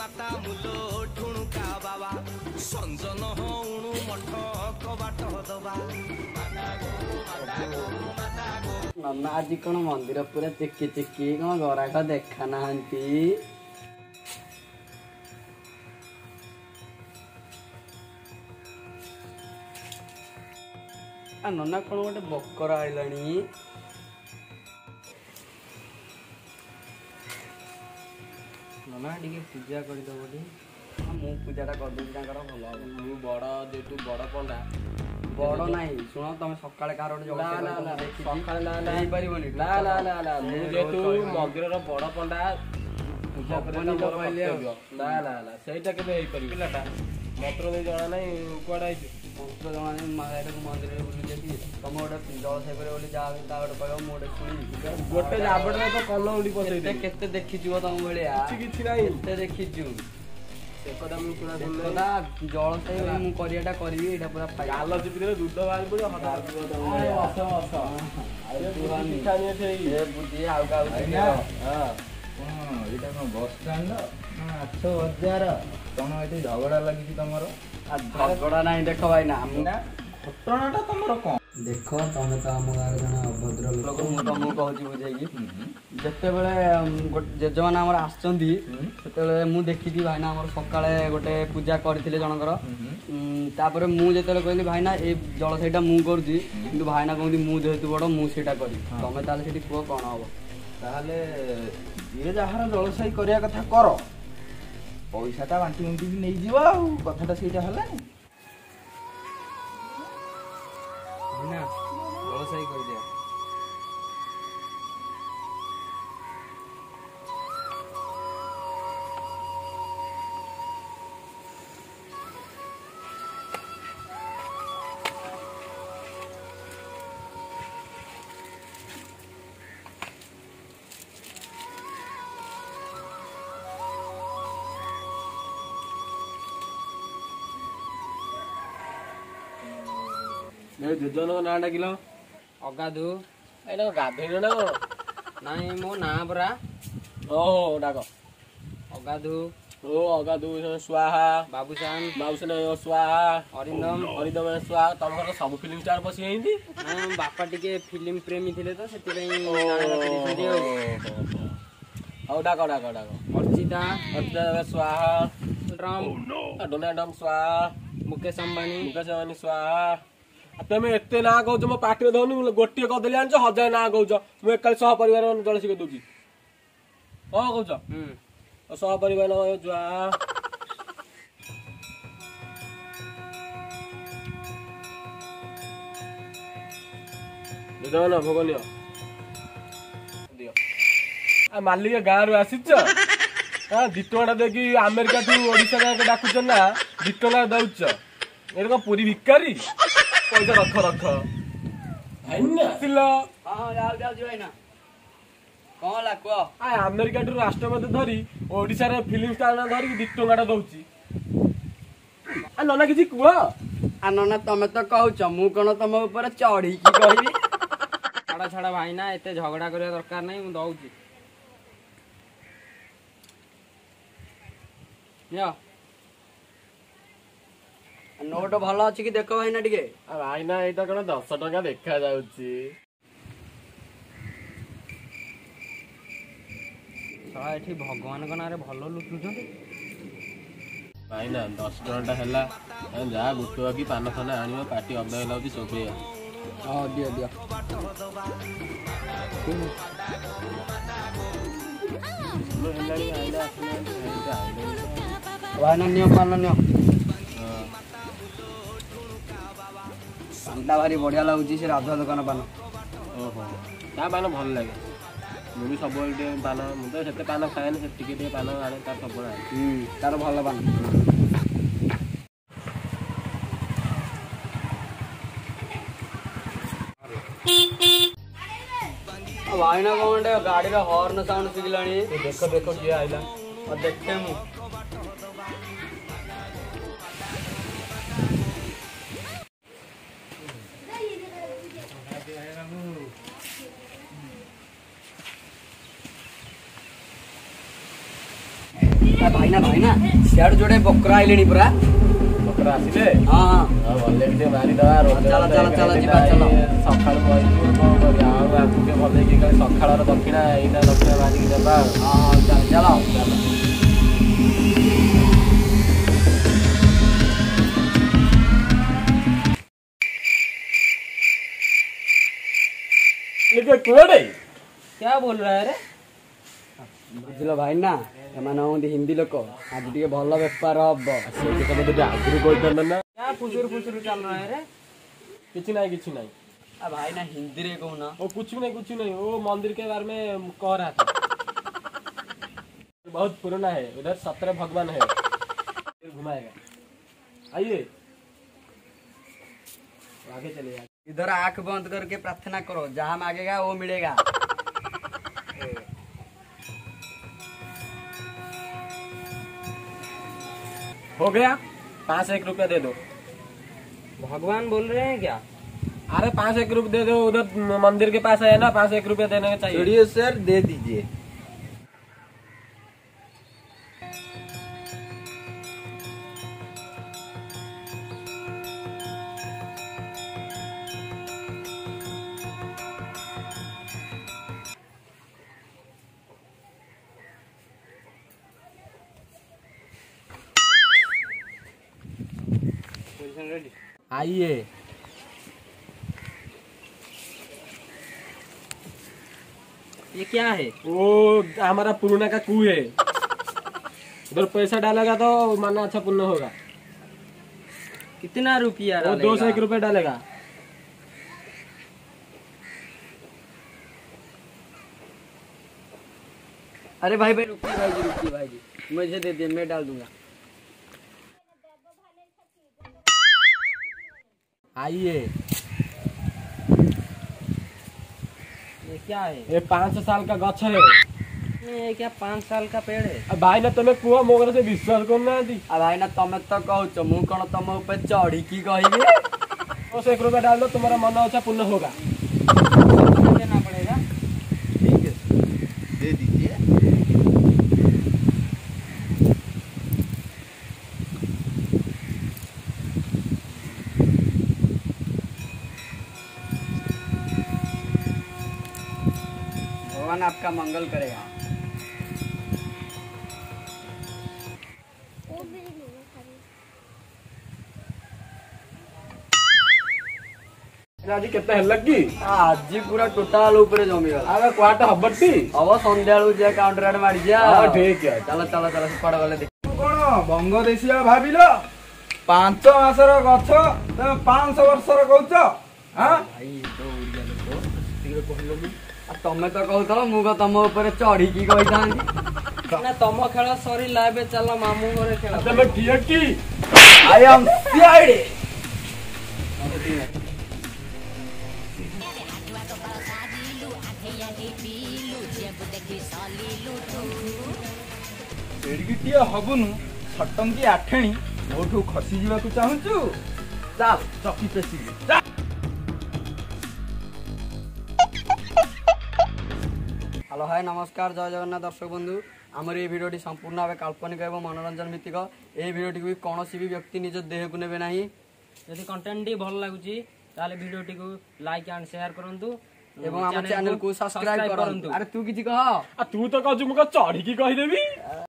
माता मुलो ठुणुका बाबा संजन हणु मठ कबाट दबा नना आज कौन मंदिर पूरा चिकी चिकी कौन गराक देखा ना नना कौन गोटे बकर आइलानी नना टी पूजा करदब मु पूजाटा करदे भल मु बड़ जेतु बड़ पंडा बड़ ना शुण तुम सका मंदिर बड़ पंडा पूजा सहीटा के मंत्र नहीं जना ना कड़े मंत्र जना मंदिर बुली तुम गोटे जलसाई कर गोटे कह मुझे शुणी गोटे जाबड़े तो कल उड़ी पसे केते देखीचु तुम भाया किसी ना देखीचु जलसाई मुझे करी पूरा गाल चिपी दूध बाहर पड़े बुद्धि आउ बस स्टाण्ड 8,000 कौन ये झगड़ा लगी तुम झगड़ा ना देख भाई ना घटनाटा तुम कौन देख तुम तो आम गाँव जन अभद्र लोक तुमको कहूँ बुझे जिते जेजमान आम आसते मुझे देखी भाईना आम सका गोटे पूजा करते जनकर तापर मुझे कहली भाईना ये जलसाईटा मुझे करुँची कि भाईना कहते मुझे बड़ मुझे करी तुम ताले कह कौन हम ताहले ये जार जलसाई करने कथा कर पैसाटा बांटी बांटी भी नहीं जीव कथाटा से है जलसाई कर दिया जेजन ना डाकिल अगाधु एटा गाधेन ना नाई मो ना परा ओहो डाक अगाधु ओ अगाधु स्वाहा बाबूसान बाबूसान स्वाहा अरिंदम हरिदम स्वाहा तुम घर सब फिल्म स्टार बसी हिंदी बापा टिके फिल्म प्रेमी थे तो से हौ डाक डाक डाक अर्चिता अर्चिता स्वाहा ड्रम डोनाल्ड ट्रम्प स्वाहा मुकेश अंबानी स्वाहा तुम एत ना कौच मो पार्टी दौनी गोटे कदली आन 1000 ना कौच मुझे एक सह परिवार जलसी दूसरी हाँ कौच सह परिवार जुआ भोग नि मालिक गाँव रु आसी 2 टଙ୍କା देखी अमेरिका ठू ओडिशा डाकुच ना 2 ଟଙ୍କା दौच ये कौन पूरी भिकारी पैसा रख रख अमेरिका ठू राष्ट्रपति धरी ओडिशा फिल्म स्टार धरिक 2 ଟଙ୍କାଟା दौची नना किसी कह नना तमें तो कहूच मु कौन तुम ऊपर चढ़ी की कहबी छाड़ा छाड़ा भाई ना एत झगड़ा करने दरकार नहीं मुझे दौची नोट भल अच्छी कि देख भाईना टिके भाईना यहाँ कौन 10 ଟଙ୍କା देखा जाउची एठी भगवान का नारे भल लुटुच भाईना 10 ଟଙ୍କାଟା ହେଲା जा गुटुआ की पान खाना आनिब पार्टी अबदाय लाउची चोपैया हाँ दियो दियो भाईना नियो पान नियो पानटा भारी बढ़िया लगुच से राधा दुकान पान ओहो ता पान भल लगे मुझे सब पान मुझे पान खाए से पान आने तार सब तार भल पान भाईना कौन गाड़ी हॉर्न साउंड शिखला देख देख किए आइला देखे मु ଭାଇନା ଭାଇନା ସିଆଡୁ ଯୋଡେ ବକରା ଆଇଲେଣି ପୁରା। ବକରା ଆସିଲେ ହଁ ଆଉ ଗଲେ ଟିକେ ମାରିଦବା ଚାଲ, ଚାଲ, ଚାଲ, ଯିବା, ଚାଲ। ସକାଳୁ କହିଛୁ କଣ କରିବା ଆଉ ଆଗକୁ ଟିକେ ଭଲ ହେଇକି କାଳେ ସକାଳର ଦକ୍ଷିଣା ଏଇଟା ଦକ୍ଷିଣା ମାରିକି ଦେବା ଆଉ। ହଁ ଚାଲ ଚାଲ। କୁଆଡେ क्या बोल रहा है रे? ବୁଝିଲ ଭାଇନା ଏମାନେ ହଉଛନ୍ତି ହିନ୍ଦୀ ଲୋକ ଆଜି ଟିକେ ଭଲ ବେପାର ହବ। ଆଗରୁ କହିଥାନ୍ତା ନା। क्या फुसुर फुसुर चल रहा है रे? କିଛି ନାହିଁ କିଛି ନାହିଁ। ଭାଇନା ହିନ୍ଦୀରେ କହୁନ। वो कुछ भी नहीं वो मंदिर के बारे में कह रहा था। बहुत पुराना है उधर 17 भगवान है घुमाएगा आइए आगे चले जाए। इधर आंख बंद करके प्रार्थना करो जहाँ मांगेगा वो मिलेगा। हो गया 5-1 रुपया दे दो। भगवान बोल रहे हैं क्या? अरे 5-1 रुपया दे दो उधर मंदिर के पास है ना 5-1 रुपया देने का चाहिए। चलिए सर दे दीजिए। आइए ये क्या है? वो हमारा पुराना का कुएं है उधर पैसा डालेगा तो माना अच्छा पुण्य होगा। कितना रुपया वो डालेगा? 2 रुपये डालेगा। अरे भाई भाई रुकिए भाई जी रुकिए भाई जी मुझे दे दिए मैं डाल दूंगा। आइए ये क्या है? ये 5 साल का गछ है। ये क्या 5 साल का पेड़ है? अब भाई ना तुम्हें कुआ मोगर से विश्वास करना दी। भाईना तमें तो कहच मु कौन तुम ऊपर चढ़ी की कहबी। 1 रुपया डाल दो तुम्हारा मन अच्छा पुण्य होगा। कितना देना पड़ेगा? ठीक है दे दीजिए। भगवान आपका मंगल करेगा। आज केते लगी आज पूरा टोटाल ऊपर जमी गला। आगे क्वाट हबटी अब संध्या जे काउंटर आड़े मारी जा। हां ठीक है चलो चलो चलो पड़ गले देख। कौन बंग देशिया भाविल 5 मासर गछ तमे 500 वर्षर कहूच। हां भाई तो उड़िया लोक तिगे कहलनी आ तमे तो कहतलो मु को तम ऊपर चढ़ी की कहितांती। ना तम खेल सरीला एबे चल मामू घरे खेल। तमे किया की आई एम सीआईडी। ଏଡ଼ିକିଟିଏ ହବୁନୁ ସଟଙ୍କି ଆଠେଣି ମୋଠୁ ଖସି ଯିବାକୁ ଚାହୁଁଛୁ? ଚାଲ ଚକି ପେଶିକି ଚାଲ। हेलो हाय नमस्कार जय जगन्नाथ दर्शक बंधु आमर ये भिडियोटी संपूर्ण भाव काल्पनिक एवं मनोरंजन भित्तिक यही भिडियोटी भी कौन भी व्यक्ति निज देह को नेबे नहीं। यदि कंटेंट टी भल लागुची ताले वीडियो टी को लाइक एंड शेयर करंतु एवं आम चैनल को सब्सक्राइब करंतु। अरे तू किछि कह तू तो कहू मुझे चढ़ी की कहीदेवी।